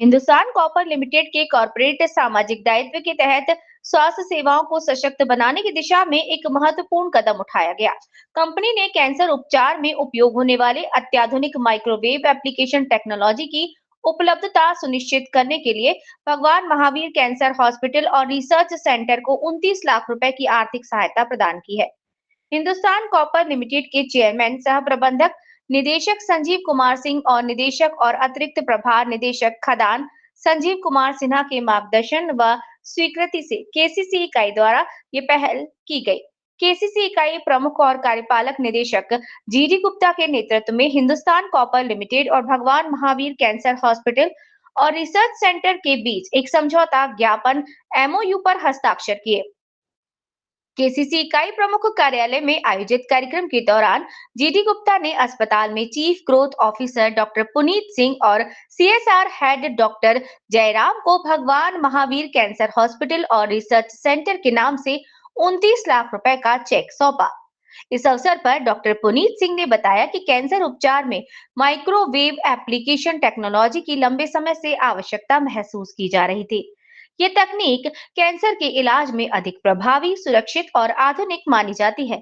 Hindustan copper limited के corporate सामाजिक दायित्व के तहत स्वास्थ्य सेवाओं को सशक्त बनाने की दिशा में एक महत्वपूर्ण कदम उठाया गया। कंपनी ने कैंसर उपचार में उपयोग होने वाले अत्याधुनिक माइक्रोवेव एप्लीकेशन टेक्नोलॉजी की उपलब्धता सुनिश्चित करने के लिए भगवान महावीर कैंसर हॉस्पिटल और रिसर्च सेंटर को 29 लाख रुपए की आर्थिक सहायता प्रदान की है। हिंदुस्तान कॉपर लिमिटेड के चेयरमैन सह प्रबंधक निदेशक संजीव कुमार सिंह और निदेशक और अतिरिक्त प्रभार निदेशक खदान संजीव कुमार सिन्हा के मार्गदर्शन व स्वीकृति से केसीसी इकाई द्वारा ये पहल की गई। केसीसी इकाई प्रमुख और कार्यपालक निदेशक जीडी गुप्ता के नेतृत्व में हिंदुस्तान कॉपर लिमिटेड और भगवान महावीर कैंसर हॉस्पिटल और रिसर्च सेंटर के बीच एक समझौता ज्ञापन एमओयू पर हस्ताक्षर किए। केसीसी इकाई प्रमुख कार्यालय में आयोजित कार्यक्रम के दौरान जीडी गुप्ता ने अस्पताल में chief growth officer doctor Puneet Singh और सीएसआर हेड डॉक्टर जयराम को भगवान महावीर कैंसर हॉस्पिटल और रिसर्च सेंटर के नाम से 29 लाख रुपए का चेक सौंपा। इस अवसर पर डॉक्टर पुनीत सिंह ने बताया कि कैंसर उपचार में माइक्रोवेव एप्लीकेशन टेक्नोलॉजी की लंबे समय से आवश्यकता महसूस की जा रही थी। ये तकनीक कैंसर के इलाज में अधिक प्रभावी, सुरक्षित और आधुनिक मानी जाती है।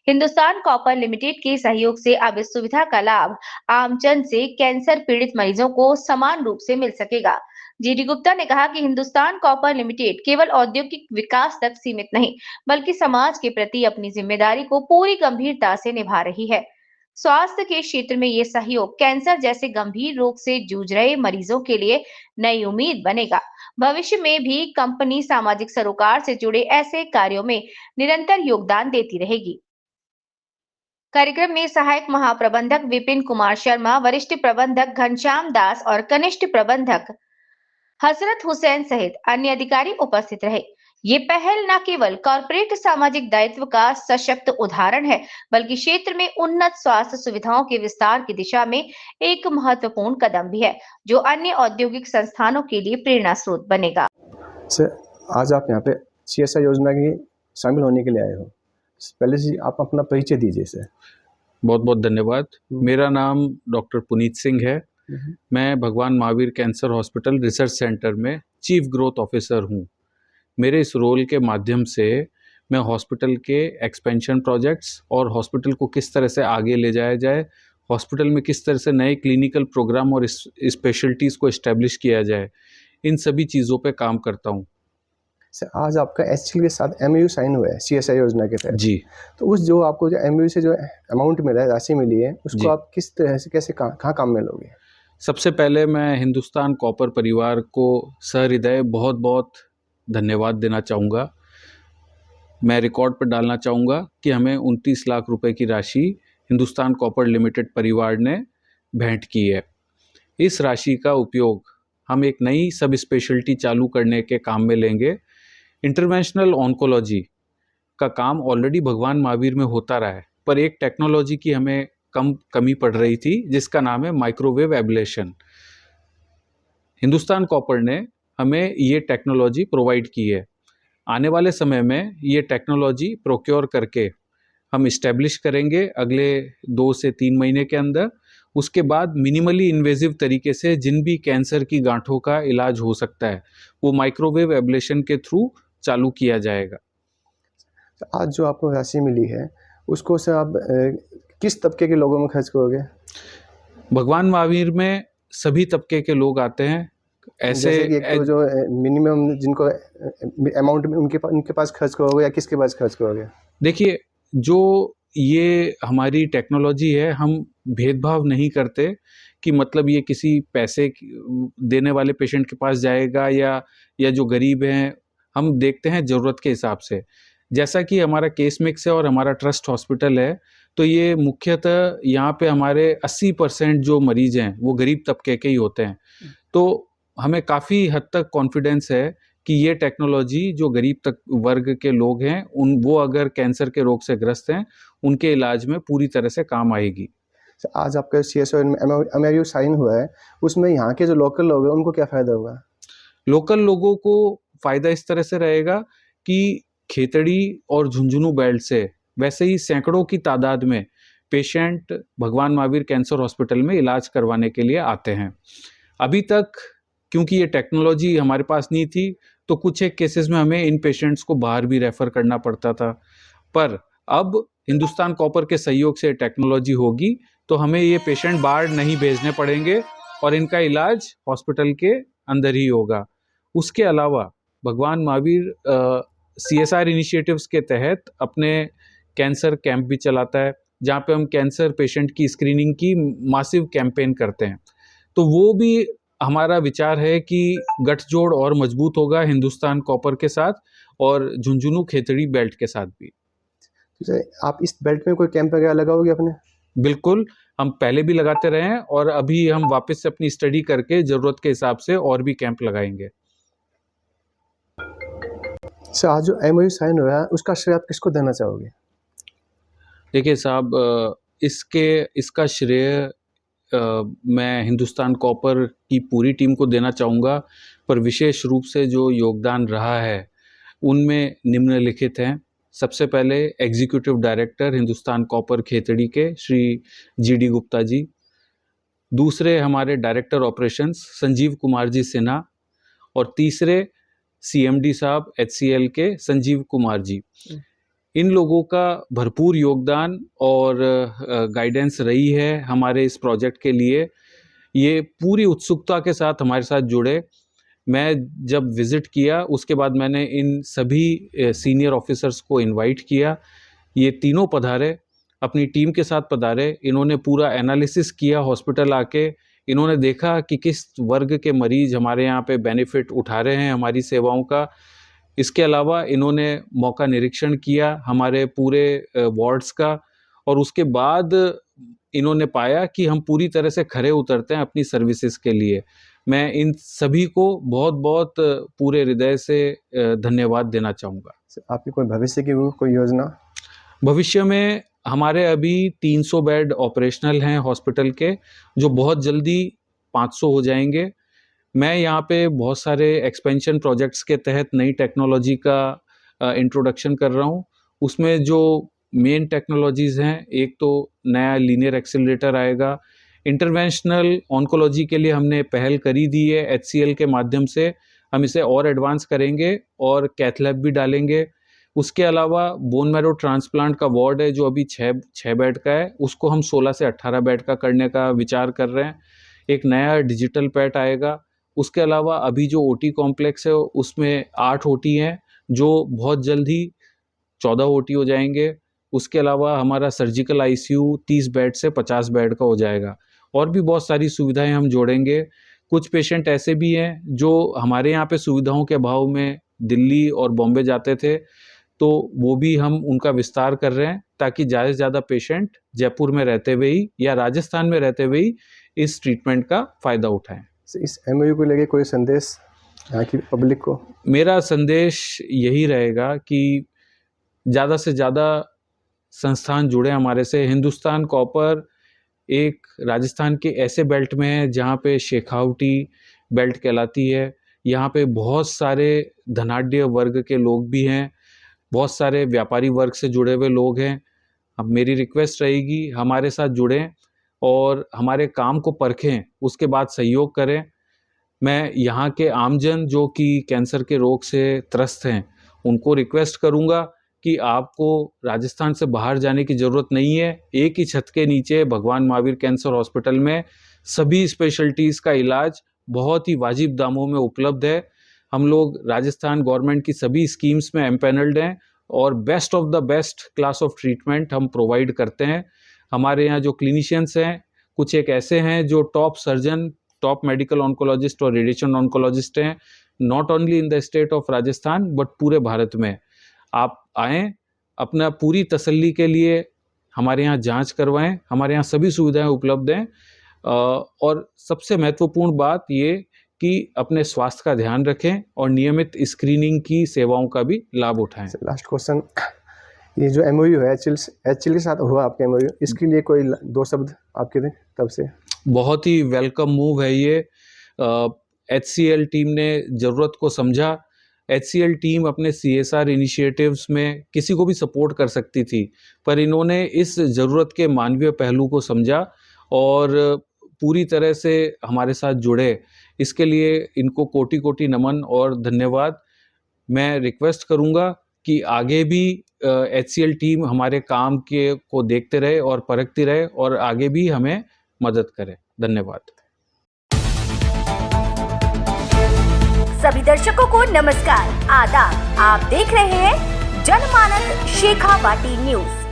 हिंदुस्तान कॉपर लिमिटेड के सहयोग से अब इस सुविधा का लाभ आमजन से कैंसर पीड़ित मरीजों को समान रूप से मिल सकेगा। जीडी गुप्ता ने कहा कि हिंदुस्तान कॉपर लिमिटेड केवल औद्योगिक विकास तक सीमित नहीं, बल्कि समाज के प्रति अपनी जिम्मेदारी को पूरी गंभीरता से निभा रही है। स्वास्थ्य के क्षेत्र में ये सहयोग कैंसर जैसे गंभीर रोग से जूझ रहे मरीजों के लिए नई उम्मीद बनेगा। भविष्य में भी कंपनी सामाजिक सरोकार से जुड़े ऐसे कार्यों में निरंतर योगदान देती रहेगी। कार्यक्रम में सहायक महाप्रबंधक विपिन कुमार शर्मा, वरिष्ठ प्रबंधक घनश्याम दास और कनिष्ठ प्रबंधक हसरत हुसैन सहित अन्य अधिकारी उपस्थित रहे। ये पहल न केवल कॉर्पोरेट सामाजिक दायित्व का सशक्त उदाहरण है, बल्कि क्षेत्र में उन्नत स्वास्थ्य सुविधाओं के विस्तार की दिशा में एक महत्वपूर्ण कदम भी है, जो अन्य औद्योगिक संस्थानों के लिए प्रेरणा स्रोत बनेगा। सर, आज आप यहाँ पे सीएसआर योजना की शामिल होने के लिए आए हो। पहले से आप अपना परिचय दीजिए सर। बहुत बहुत धन्यवाद। मेरा नाम डॉक्टर पुनीत सिंह है। मैं भगवान Mahavir cancer hospital research centre में चीफ ग्रोथ ऑफिसर हूँ। मेरे इस रोल के माध्यम से मैं हॉस्पिटल के एक्सपेंशन प्रोजेक्ट्स और हॉस्पिटल को किस तरह से आगे ले जाया जाए, हॉस्पिटल में किस तरह से नए क्लिनिकल प्रोग्राम और स्पेशलिटीज़ को इस्टेब्लिश किया जाए, इन सभी चीज़ों पे काम करता हूँ। सर, आज आपका एचसीएल के साथ एमओयू साइन हुआ है सीएसआर योजना के तहत जी। तो उस जो आपको जो एमओयू से जो अमाउंट मिला है, राशि मिली है, उसको आप किस तरह से कैसे कहाँ काम में लोगे? सबसे पहले मैं हिंदुस्तान कॉपर परिवार को सहृदय बहुत बहुत धन्यवाद देना चाहूँगा। मैं रिकॉर्ड पर डालना चाहूँगा कि हमें 29 लाख रुपए की राशि हिंदुस्तान कॉपर लिमिटेड परिवार ने भेंट की है। इस राशि का उपयोग हम एक नई सब स्पेशलिटी चालू करने के काम में लेंगे। इंटरवेंशनल ऑन्कोलॉजी का काम ऑलरेडी भगवान महावीर में होता रहा है, पर एक टेक्नोलॉजी की हमें कमी पड़ रही थी, जिसका नाम है माइक्रोवेव एब्लेशन। हिंदुस्तान कॉपर ने हमें ये टेक्नोलॉजी प्रोवाइड की है। आने वाले समय में ये टेक्नोलॉजी प्रोक्योर करके हम इस्टेब्लिश करेंगे अगले 2 से 3 महीने के अंदर। उसके बाद मिनिमली इन्वेजिव तरीके से जिन भी कैंसर की गांठों का इलाज हो सकता है, वो माइक्रोवेव एब्लेशन के थ्रू चालू किया जाएगा। आज जो आपको राशि मिली है, उसको सर आप किस तबके के लोगों में खर्च करोगे? भगवान महावीर में सभी तबके के लोग आते हैं। ऐसे एक तो जो मिनिमम जिनको अमाउंट में उनके पास खर्च करोगे या किसके पास खर्च करोगे? देखिए, जो ये हमारी टेक्नोलॉजी है, हम भेदभाव नहीं करते कि मतलब ये किसी पैसे देने वाले पेशेंट के पास जाएगा या जो गरीब हैं। हम देखते हैं ज़रूरत के हिसाब से। जैसा कि हमारा केस मिक्स है और हमारा ट्रस्ट हॉस्पिटल है, तो ये मुख्यतः यहाँ पे हमारे 80% जो मरीज हैं वो गरीब तबके के ही होते हैं। तो हमें काफ़ी हद तक कॉन्फिडेंस है कि ये टेक्नोलॉजी जो गरीब तक वर्ग के लोग हैं, वो अगर कैंसर के रोग से ग्रस्त हैं, उनके इलाज में पूरी तरह से काम आएगी। आज आपका सीएसआर एमओयू साइन हुआ है, उसमें यहाँ के जो लोकल लोग हैं उनको क्या फ़ायदा होगा? लोकल लोगों को फ़ायदा इस तरह से रहेगा कि खेतड़ी और झुंझुनू बेल्ट से वैसे ही सैकड़ों की तादाद में पेशेंट भगवान महावीर कैंसर हॉस्पिटल में इलाज करवाने के लिए आते हैं। अभी तक क्योंकि ये टेक्नोलॉजी हमारे पास नहीं थी, तो कुछ एक केसेस में हमें इन पेशेंट्स को बाहर भी रेफ़र करना पड़ता था। पर अब हिंदुस्तान कॉपर के सहयोग से टेक्नोलॉजी होगी, तो हमें ये पेशेंट बाहर नहीं भेजने पड़ेंगे और इनका इलाज हॉस्पिटल के अंदर ही होगा। उसके अलावा भगवान महावीर CSR इनिशिएटिव्स के तहत अपने कैंसर कैंप भी चलाता है, जहाँ पे हम कैंसर पेशेंट की स्क्रीनिंग की मासिव कैंपेन करते हैं। तो वो भी हमारा विचार है कि गठजोड़ और मजबूत होगा हिंदुस्तान कॉपर के साथ और झुंझुनू खेतड़ी बेल्ट के साथ भी। जैसे आप इस बेल्ट में कोई कैंप वगैरह लगाओगे अपने? बिल्कुल, हम पहले भी लगाते रहे हैं और अभी हम वापस से अपनी स्टडी करके ज़रूरत के हिसाब से और भी कैंप लगाएंगे। सर, आज जो MOU साइन हुआ है उसका श्रेय आप किसको देना चाहोगे? देखिए साहब, इसका श्रेय मैं हिंदुस्तान कॉपर की पूरी टीम को देना चाहूँगा, पर विशेष रूप से जो योगदान रहा है उनमें निम्नलिखित हैं। सबसे पहले executive director Hindustan copper Khetri के श्री GD गुप्ता जी, दूसरे हमारे डायरेक्टर ऑपरेशंस संजीव कुमार जी सिन्हा, और तीसरे CMD साहब HCL के संजीव कुमार जी। इन लोगों का भरपूर योगदान और गाइडेंस रही है हमारे इस प्रोजेक्ट के लिए। ये पूरी उत्सुकता के साथ हमारे साथ जुड़े। मैं जब विज़िट किया उसके बाद मैंने इन सभी सीनियर ऑफिसर्स को इनवाइट किया। ये तीनों पधारे, अपनी टीम के साथ पधारे। इन्होंने पूरा एनालिसिस किया हॉस्पिटल आके। इन्होंने देखा कि किस वर्ग के मरीज़ हमारे यहाँ पे बेनिफिट उठा रहे हैं हमारी सेवाओं का। इसके अलावा इन्होंने मौका निरीक्षण किया हमारे पूरे वार्ड्स का, और उसके बाद इन्होंने पाया कि हम पूरी तरह से खरे उतरते हैं अपनी सर्विसेज के लिए। मैं इन सभी को बहुत-बहुत पूरे हृदय से धन्यवाद देना चाहूँगा। आपकी कोई भविष्य की कोई योजना? भविष्य में हमारे अभी 300 बेड ऑपरेशनल हैं हॉस्पिटल के, जो बहुत जल्दी 500 हो जाएंगे। मैं यहाँ पे बहुत सारे एक्सपेंशन प्रोजेक्ट्स के तहत नई टेक्नोलॉजी का इंट्रोडक्शन कर रहा हूँ। उसमें जो मेन टेक्नोलॉजीज़ हैं, एक तो नया लीनियर एक्सेलरेटर आएगा। इंटरवेंशनल ऑन्कोलॉजी के लिए हमने पहल करी दी है HCL के माध्यम से। हम इसे और एडवांस करेंगे और कैथ लैब भी डालेंगे। उसके अलावा बोन मैरो ट्रांसप्लांट का वार्ड है जो अभी 6 बेड का है, उसको हम 16 से 18 बेड का करने का विचार कर रहे हैं। एक नया डिजिटल पैट आएगा। उसके अलावा अभी जो OT कॉम्प्लेक्स है उसमें 8 OT हैं, जो बहुत जल्द ही 14 OT हो जाएंगे। उसके अलावा हमारा सर्जिकल ICU 30 बेड से 50 बेड का हो जाएगा। और भी बहुत सारी सुविधाएं हम जोड़ेंगे। कुछ पेशेंट ऐसे भी हैं जो हमारे यहाँ पे सुविधाओं के अभाव में दिल्ली और बॉम्बे जाते थे, तो वो भी हम उनका विस्तार कर रहे हैं ताकि ज़्यादा से ज़्यादा पेशेंट जयपुर में रहते हुए ही या राजस्थान में रहते हुए ही इस ट्रीटमेंट का फ़ायदा उठाएं। इस MOU को लेके कोई संदेश यहाँ की पब्लिक को? मेरा संदेश यही रहेगा कि ज़्यादा से ज़्यादा संस्थान जुड़े हमारे से। हिंदुस्तान कॉपर एक राजस्थान के ऐसे बेल्ट में है जहाँ पे शेखावटी बेल्ट कहलाती है। यहाँ पे बहुत सारे धनाढ्य वर्ग के लोग भी हैं, बहुत सारे व्यापारी वर्ग से जुड़े हुए लोग हैं। अब मेरी रिक्वेस्ट रहेगी हमारे साथ जुड़ें और हमारे काम को परखें, उसके बाद सहयोग करें। मैं यहाँ के आमजन जो कि कैंसर के रोग से त्रस्त हैं, उनको रिक्वेस्ट करूँगा कि आपको राजस्थान से बाहर जाने की ज़रूरत नहीं है। एक ही छत के नीचे भगवान महावीर कैंसर हॉस्पिटल में सभी स्पेशलिटीज़ का इलाज बहुत ही वाजिब दामों में उपलब्ध है। हम लोग राजस्थान गवर्नमेंट की सभी स्कीम्स में एम्पैनल्ड हैं और best of the best class of treatment हम प्रोवाइड करते हैं। हमारे यहाँ जो क्लिनिशियंस हैं, कुछ एक ऐसे हैं जो top surgeon, top medical oncologist और रेडिएशन ऑन्कोलॉजिस्ट हैं, not only in the state of Rajasthan but पूरे भारत में। आप आएँ, अपना पूरी तसल्ली के लिए हमारे यहाँ जांच करवाएं। हमारे यहाँ सभी सुविधाएं उपलब्ध हैं और सबसे महत्वपूर्ण बात ये कि अपने स्वास्थ्य का ध्यान रखें और नियमित स्क्रीनिंग की सेवाओं का भी लाभ उठाएं। लास्ट क्वेश्चन, ये जो MOU है HCL के साथ हुआ आपके MOU, इसके लिए कोई 2 शब्द आपके थे तब से? बहुत ही वेलकम मूव है ये। HCL टीम ने ज़रूरत को समझा। HCL टीम अपने CSR इनिशिएटिव्स में किसी को भी सपोर्ट कर सकती थी, पर इन्होंने इस ज़रूरत के मानवीय पहलू को समझा और पूरी तरह से हमारे साथ जुड़े। इसके लिए इनको कोटि कोटि नमन और धन्यवाद। मैं रिक्वेस्ट करूँगा कि आगे भी HCL टीम हमारे काम को देखते रहे और परखती रहे और आगे भी हमें मदद करे। धन्यवाद। सभी दर्शकों को नमस्कार, आदाब। आप देख रहे हैं जनमानस शेखावाटी न्यूज।